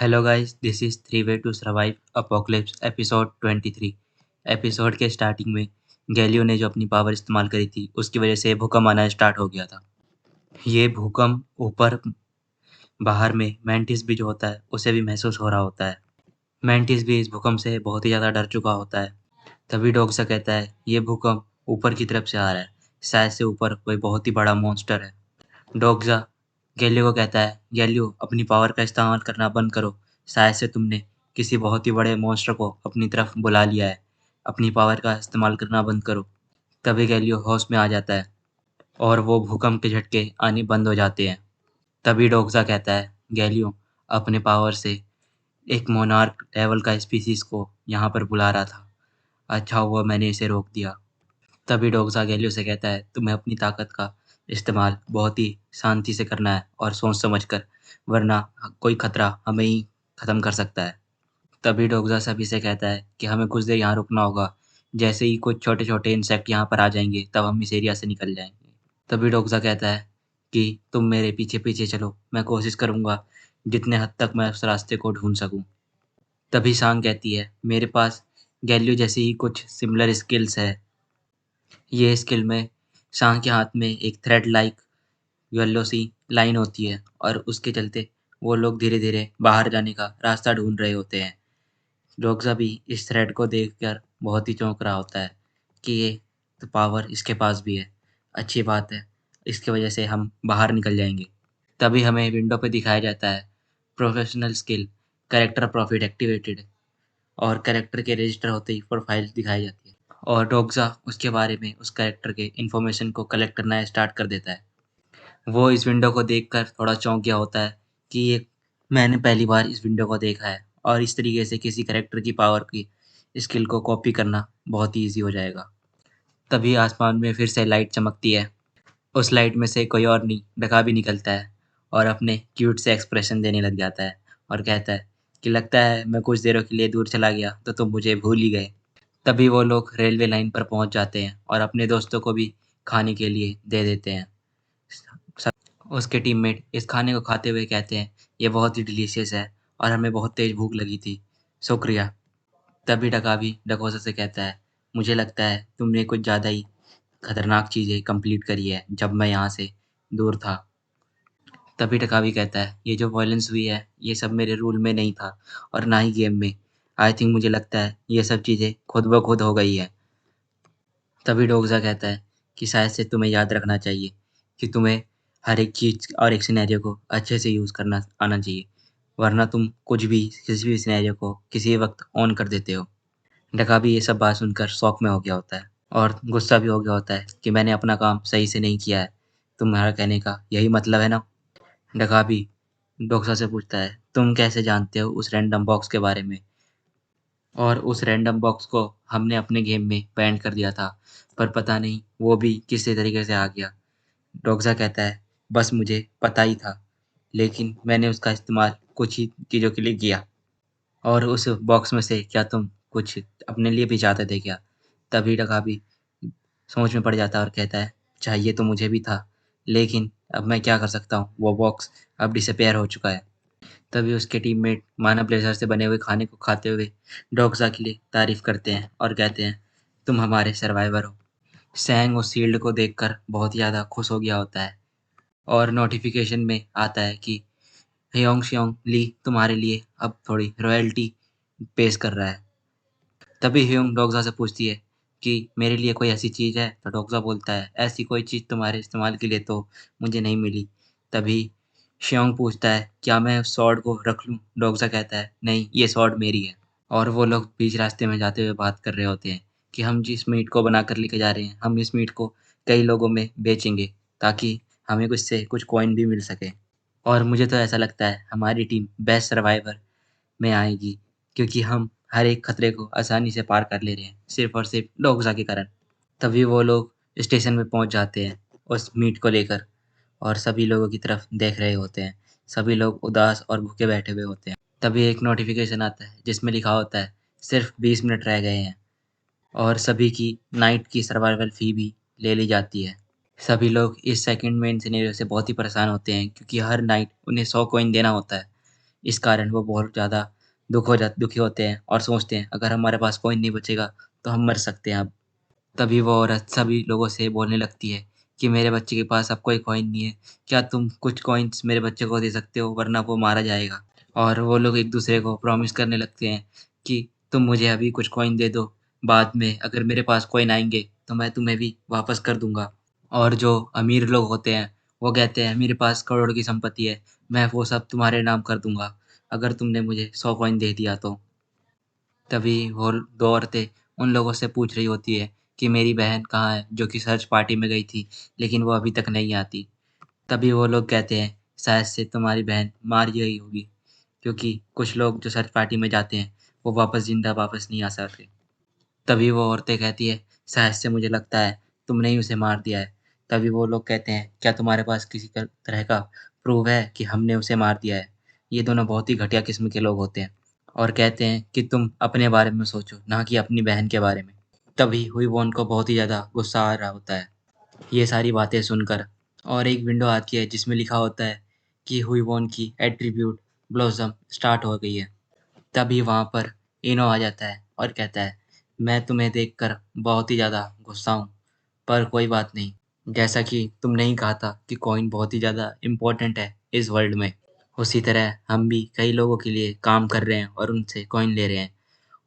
Hello guys, this is three way to survive apocalypse episode 23। Episode के starting में Galio ने जो अपनी पावर इस्तेमाल करी थी उसकी वजह से भूकंप आना स्टार्ट हो गया था। ये भूकंप ऊपर बाहर में मैंटिस भी जो होता है उसे भी महसूस हो रहा होता है। मैंटिस भी इस भूकंप से बहुत ही ज़्यादा डर चुका होता है। तभी डॉगसा कहता है ये भूकंप ऊपर की तरफ से आ रहा है, शायद से ऊपर कोई बहुत ही बड़ा मॉन्स्टर है। डोग्जा गैलियो को कहता है, गैलियो अपनी पावर का इस्तेमाल करना बंद करो, शायद से तुमने किसी बहुत ही बड़े मॉन्स्टर को अपनी तरफ बुला लिया है, अपनी पावर का इस्तेमाल करना बंद करो। तभी गैलियो होश में आ जाता है और वो भूकंप के झटके आने बंद हो जाते हैं। तभी डोग्जा कहता है, गैलियो अपने पावर से एक मोनार्क लेवल का स्पीसीज को यहाँ पर बुला रहा था, अच्छा हुआ मैंने इसे रोक दिया। तभी डोग्सा गैलियो से कहता है, तुम्हें अपनी ताकत का इस्तेमाल बहुत ही शांति से करना है और सोच समझ कर, वरना कोई खतरा हमें ही खत्म कर सकता है। तभी डोग्सा सभी से कहता है कि हमें कुछ देर यहाँ रुकना होगा, जैसे ही कुछ छोटे छोटे इंसेक्ट यहाँ पर आ जाएंगे तब हम इस एरिया से निकल जाएंगे। तभी डोग्सा कहता है कि तुम मेरे पीछे पीछे चलो, मैं कोशिश करूंगा जितने हद तक मैं उस रास्ते को ढूंढ सकूं। तभी सांग कहती है, मेरे पास गैलियो जैसी ही कुछ सिमिलर स्किल्स है। ये स्किल में शाह के हाथ में एक थ्रेड लाइक येलो सी लाइन होती है और उसके चलते वो लोग धीरे धीरे बाहर जाने का रास्ता ढूंढ रहे होते हैं। डोग्जा भी इस थ्रेड को देखकर बहुत ही चौंक रहा होता है कि ये तो पावर इसके पास भी है, अच्छी बात है, इसकी वजह से हम बाहर निकल जाएंगे। तभी हमें विंडो पे दिखाया जाता है professional skill character profit activated, और कैरेक्टर के रजिस्टर होते ही प्रोफाइल दिखाई जाती है और डोग्जा उसके बारे में उस कैरेक्टर के इन्फॉर्मेशन को कलेक्ट करना स्टार्ट कर देता है। वो इस विंडो को देखकर थोड़ा चौंक गया होता है कि ये मैंने पहली बार इस विंडो को देखा है और इस तरीके से किसी कैरेक्टर की पावर की स्किल को कॉपी करना बहुत ही ईजी हो जाएगा। तभी आसमान में फिर से लाइट चमकती है। उस लाइट में से कोई और नहीं, डका भी निकलता है और अपने क्यूट से एक्सप्रेशन देने लग जाता है और कहता है कि लगता है मैं कुछ देरों के लिए दूर चला गया तो तुम मुझे भूल ही गए। तभी वो लोग रेलवे लाइन पर पहुंच जाते हैं और अपने दोस्तों को भी खाने के लिए दे देते हैं। उसके टीममेट इस खाने को खाते हुए कहते हैं, ये बहुत ही डिलीशियस है और हमें बहुत तेज भूख लगी थी, शुक्रिया। तभी डका भी डकोसा से कहता है, मुझे लगता है तुमने कुछ ज़्यादा ही खतरनाक चीज़ें कंप्लीट करी है जब मैं यहाँ से दूर था। तभी डका भी कहता है, ये जो वायलेंस हुई है ये सब मेरे रूल में नहीं था और ना ही गेम में। आई थिंक मुझे लगता है ये सब चीज़ें खुद ब खुद हो गई है। तभी डोगजा कहता है कि शायद से तुम्हें याद रखना चाहिए कि तुम्हें हर एक चीज़ और एक सिनेरियो को अच्छे से यूज़ करना आना चाहिए, वरना तुम कुछ भी किसी भी सिनेरियो को किसी भी वक्त ऑन कर देते हो। डका भी ये सब बात सुनकर शौक में हो गया होता है और गुस्सा भी हो गया होता है कि मैंने अपना काम सही से नहीं किया है, तुम्हारा कहने का यही मतलब है ना। डका भी डोगसा से पूछता है, तुम कैसे जानते हो उस रैंडम बॉक्स के बारे में, और उस रैंडम बॉक्स को हमने अपने गेम में बैन कर दिया था, पर पता नहीं वो भी किसी तरीके से आ गया। डोगसा कहता है, बस मुझे पता ही था, लेकिन मैंने उसका इस्तेमाल कुछ ही चीज़ों के लिए किया। और उस बॉक्स में से क्या तुम कुछ अपने लिए भी चाहते थे क्या? तभी डका भी सोच में पड़ जाता है और कहता है, चाहिए तो मुझे भी था, लेकिन अब मैं क्या कर सकता हूँ, वो बॉक्स अब डिसअपियर हो चुका है। तभी उसके टीममेट मानव ब्लेजर से बने हुए खाने को खाते हुए डोगसा के लिए तारीफ करते हैं और कहते हैं, तुम हमारे सर्वाइवर हो। सैंग उस शील्ड को देखकर बहुत ही ज़्यादा खुश हो गया होता है और नोटिफिकेशन में आता है कि ह्योंग श्योंग ली तुम्हारे लिए अब थोड़ी रॉयल्टी पेश कर रहा है। तभी ह्योंग डोगसा से पूछती है कि मेरे लिए कोई ऐसी चीज़ है, तो डोगसा बोलता है, ऐसी कोई चीज़ तुम्हारे इस्तेमाल के लिए तो मुझे नहीं मिली। तभी श्योंग पूछता है, क्या मैं उस स्वॉर्ड को रख लूँ? डोगसा कहता है, नहीं, ये स्वॉर्ड मेरी है। और वो लोग बीच रास्ते में जाते हुए बात कर रहे होते हैं कि हम जिस मीट को बनाकर लेके जा रहे हैं, हम इस मीट को कई लोगों में बेचेंगे ताकि हमें कुछ से कुछ कॉइन भी मिल सके। और मुझे तो ऐसा लगता है हमारी टीम बेस्ट सर्वाइवर में आएगी, क्योंकि हम हर एक खतरे को आसानी से पार कर ले रहे हैं सिर्फ और सिर्फ डोगसा के कारण। तभी वो लोग स्टेशन में पहुंच जाते हैं उस मीट को लेकर और सभी लोगों की तरफ देख रहे होते हैं। सभी लोग उदास और भूखे बैठे हुए होते हैं। तभी एक नोटिफिकेशन आता है जिसमें लिखा होता है, सिर्फ 20 मिनट रह गए हैं और सभी की नाइट की सर्वाइवल फी भी ले ली जाती है। सभी लोग इस सेकंड मेन सिनेरियो से बहुत ही परेशान होते हैं क्योंकि हर नाइट उन्हें 100 कॉइन देना होता है। इस कारण वो बहुत ज़्यादा दुखी होते हैं और सोचते हैं अगर हमारे पास कॉइन नहीं बचेगा तो हम मर सकते हैं अब। तभी वो औरत सभी लोगों से बोलने लगती है कि मेरे बच्चे के पास अब कोई कॉइन नहीं है, क्या तुम कुछ कॉइन्स मेरे बच्चे को दे सकते हो वरना वो मारा जाएगा। और वो लोग एक-दूसरे को प्रॉमिस करने लगते हैं कि तुम मुझे अभी कुछ कॉइन दे दो, बाद में अगर मेरे पास कॉइन आएँगे तो मैं तुम्हें भी वापस कर दूँगा। और जो अमीर लोग होते हैं, वो कहते हैं मेरे पास करोड़ों की संपत्ति है, मैं वो सब तुम्हारे नाम कर दूँगा, अगर तुमने मुझे 100 कॉइन दे दिया तो। तभी वो 2 औरतें उन लोगों से पूछ रही होती है कि मेरी बहन कहाँ है, जो कि सर्च पार्टी में गई थी, लेकिन वो अभी तक नहीं आती। तभी वो लोग कहते हैं शायद से तुम्हारी बहन मार गई होगी, क्योंकि कुछ लोग जो सर्च पार्टी में जाते हैं, वो वापस ज़िंदा वापस नहीं आ सकते। तभी वो औरतें कहती है शायद से मुझे लगता है तुमने ही उसे मार दिया है। तभी वो लोग कहते हैं क्या तुम्हारे पास किसी तरह का प्रूफ़ है कि हमने उसे मार दिया है? ये दोनों बहुत ही घटिया किस्म के लोग होते हैं और कहते हैं कि तुम अपने बारे में सोचो, ना कि अपनी बहन के बारे में। तभी हुई-वॉन को बहुत ही ज़्यादा गुस्सा आ रहा होता है, ये सारी बातें सुनकर। और एक विंडो आती है जिसमें लिखा होता है कि हुई-वॉन की एट्रिब्यूट ब्लॉसम स्टार्ट हो गई है। तभी वहाँ पर इनो आ जाता है और कहता है, मैं तुम्हें देखकर बहुत ही ज़्यादा गुस्सा हूँ, पर कोई बात नहीं। जैसा कि तुमने ही कहा था कि कॉइन बहुत ही ज़्यादा इम्पोर्टेंट है इस वर्ल्ड में, उसी तरह हम भी कई लोगों के लिए काम कर रहे हैं और उनसे कॉइन ले रहे हैं।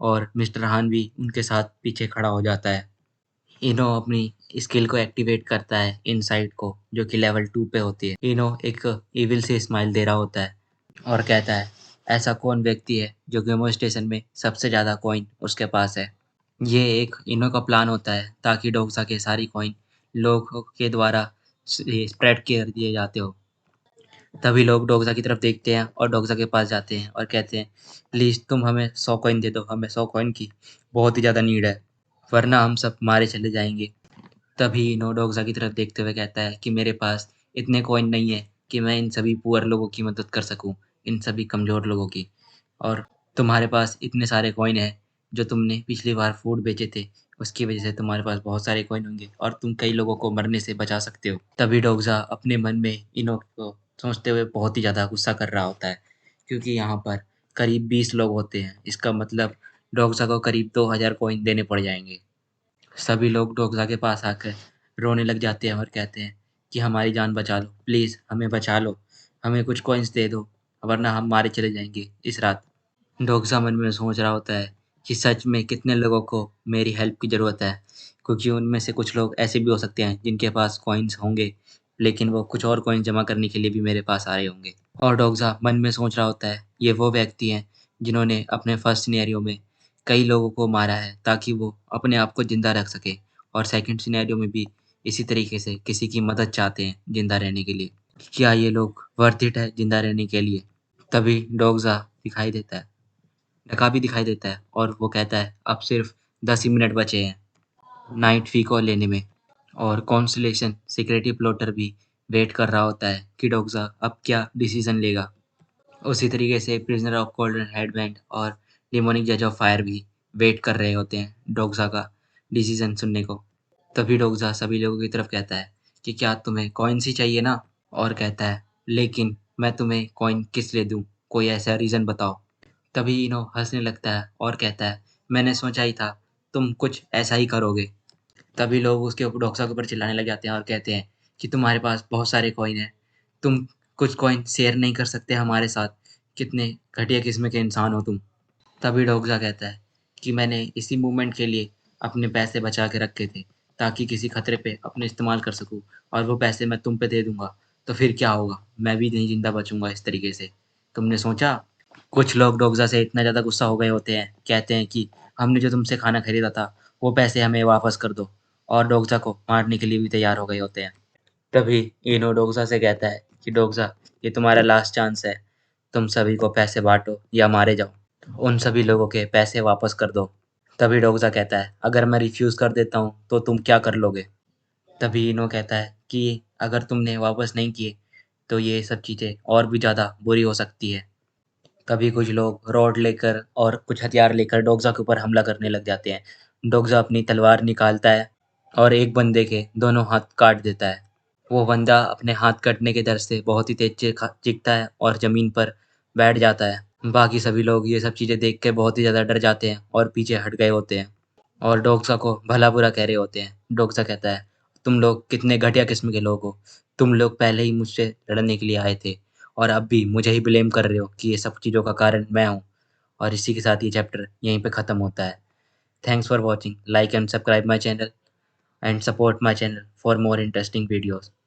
और मिस्टर हान भी उनके साथ पीछे खड़ा हो जाता है। इनो अपनी स्किल को एक्टिवेट करता है इनसाइट को, जो कि लेवल 2 पे होती है। इनो एक इविल सी स्माइल दे रहा होता है और कहता है, ऐसा कौन व्यक्ति है जो गेमो स्टेशन में सबसे ज़्यादा कॉइन उसके पास है? ये एक इनो का प्लान होता है ताकि डोक्सा के सारी कॉइन लोगों के द्वारा स्प्रेड कर दिए जाते हो। तभी लोग डोक्सा की तरफ देखते हैं और डोक्सा के पास जाते हैं और कहते हैं, प्लीज़ तुम हमें 100 कॉइन दे दो, हमें 100 कॉइन की बहुत ही ज़्यादा नीड है, वरना हम सब मारे चले जाएँगे। तभी इनो डोक्सा की तरफ देखते हुए कहता है कि मेरे पास इतने कॉइन नहीं है कि मैं इन सभी पुअर लोगों की मदद कर सकूँ, इन सभी कमज़ोर लोगों की। और तुम्हारे पास इतने सारे कॉइन हैं, जो तुमने पिछली बार फूड बेचे थे, उसकी वज़ह से तुम्हारे पास बहुत सारे कॉइन होंगे और तुम कई लोगों को मरने से बचा सकते हो। तभी डोक्सा अपने मन में इनो को सोचते हुए बहुत ही ज़्यादा गुस्सा कर रहा होता है, क्योंकि यहाँ पर करीब 20 लोग होते हैं। इसका मतलब डोक्सा को करीब 2000 कॉइन देने पड़ जाएँगे। सभी लोग डोगरा के पास आकर रोने लग जाते हैं और कहते हैं कि हमारी जान बचा लो, प्लीज़ हमें बचा लो, हमें कुछ कॉइन्स दे दो, वरना हम मारे चले जाएँगे इस रात। डोगरा मन में सोच रहा होता है कि सच में कितने लोगों को मेरी हेल्प की ज़रूरत है, क्योंकि उनमें से कुछ लोग ऐसे भी हो सकते हैं जिनके पास कॉइन्स होंगे, लेकिन वो कुछ और कॉइन्स जमा करने के लिए भी मेरे पास आ रहे होंगे। और डोगरा मन में सोच रहा होता है, ये वो व्यक्ति हैं जिन्होंने अपने फर्स्ट सिनेरियो में कई लोगों को मारा है ताकि वो अपने आप को ज़िंदा रख सकें और सेकंड सिनेरियो में भी इसी तरीके से किसी की मदद चाहते हैं ज़िंदा रहने के लिए। क्या ये लोग वर्थ इट है ज़िंदा रहने के लिए? तभी डोगरा दिखाई देता है। नकाबी दिखाई देता है और वो कहता है अब सिर्फ 10 ही मिनट बचे हैं नाइट फी को लेने में। और कॉन्सलेशन सिक्योरिटी प्लॉटर भी वेट कर रहा होता है कि डोग्सा अब क्या डिसीजन लेगा। उसी तरीके से प्रिजनर ऑफ गोल्डन हेडबैंड और डेमोनिक जज ऑफ फायर भी वेट कर रहे होते हैं डोग्सा का डिसीजन सुनने को। तभी डोग्सा सभी लोगों की तरफ कहता है कि क्या तुम्हें कॉइन्स ही चाहिए ना? और कहता है लेकिन मैं तुम्हें कॉइन किस लिए दूँ? कोई ऐसा रीज़न बताओ। तभी इनो हँसने लगता है और कहता है, मैंने सोचा ही था तुम कुछ ऐसा ही करोगे। तभी लोग उसके ऊपर डोक्सा के ऊपर चिल्लाने लग जाते हैं और कहते हैं कि तुम्हारे पास बहुत सारे कॉइन हैं, तुम कुछ कॉइन शेयर नहीं कर सकते हमारे साथ, कितने घटिया किस्म के इंसान हो तुम। तभी डोक्सा कहता है कि मैंने इसी मूवमेंट के लिए अपने पैसे बचा के रखे थे, ताकि किसी खतरे पे अपने इस्तेमाल कर सकूँ और वो पैसे मैं तुम पे दे दूँगा, तो फिर क्या होगा? मैं भी नहीं ज़िंदा बचूँगा इस तरीके से। तुमने सोचा? कुछ लोग डोगज़ा से इतना ज़्यादा गुस्सा हो गए होते हैं, कहते हैं कि हमने जो तुमसे खाना खरीदा था, वो पैसे हमें वापस कर दो और डोगज़ा को मारने के लिए भी तैयार हो गए होते हैं। तभी इनो डोगज़ा से कहता है कि डोगज़ा, ये तुम्हारा लास्ट चांस है, तुम सभी को पैसे बाँटो या मारे जाओ। उन सभी लोगों के पैसे वापस कर दो। तभी डोगज़ा कहता है, अगर मैं रिफ्यूज़ कर देता हूँ, तो तुम क्या कर लोगे? तभी इनो कहता है कि अगर तुमने वापस नहीं किए, तो ये सब चीज़ें और भी ज़्यादा बुरी हो सकती है। कभी कुछ लोग रॉड लेकर और कुछ हथियार लेकर डोग्जा के ऊपर हमला करने लग जाते हैं। डोग्जा अपनी तलवार निकालता है और एक बंदे के दोनों हाथ काट देता है। वो बंदा अपने हाथ कटने के डर से बहुत ही तेज चीखता है और ज़मीन पर बैठ जाता है। बाकी सभी लोग ये सब चीज़ें देख के बहुत ही ज़्यादा डर जाते हैं और पीछे हट गए होते हैं और डोक्सा को भला-बुरा कह रहे होते हैं। डोक्सा कहता है, "तुम लोग कितने घटिया किस्म के लोग हो। तुम लोग पहले ही मुझसे लड़ने के लिए आए थे और अब भी मुझे ही ब्लेम कर रहे हो कि ये सब चीज़ों का कारण मैं हूँ।" और इसी के साथ ये चैप्टर यहीं पे ख़त्म होता है। Thanks for watching. Like and subscribe my channel and support my channel for more interesting videos.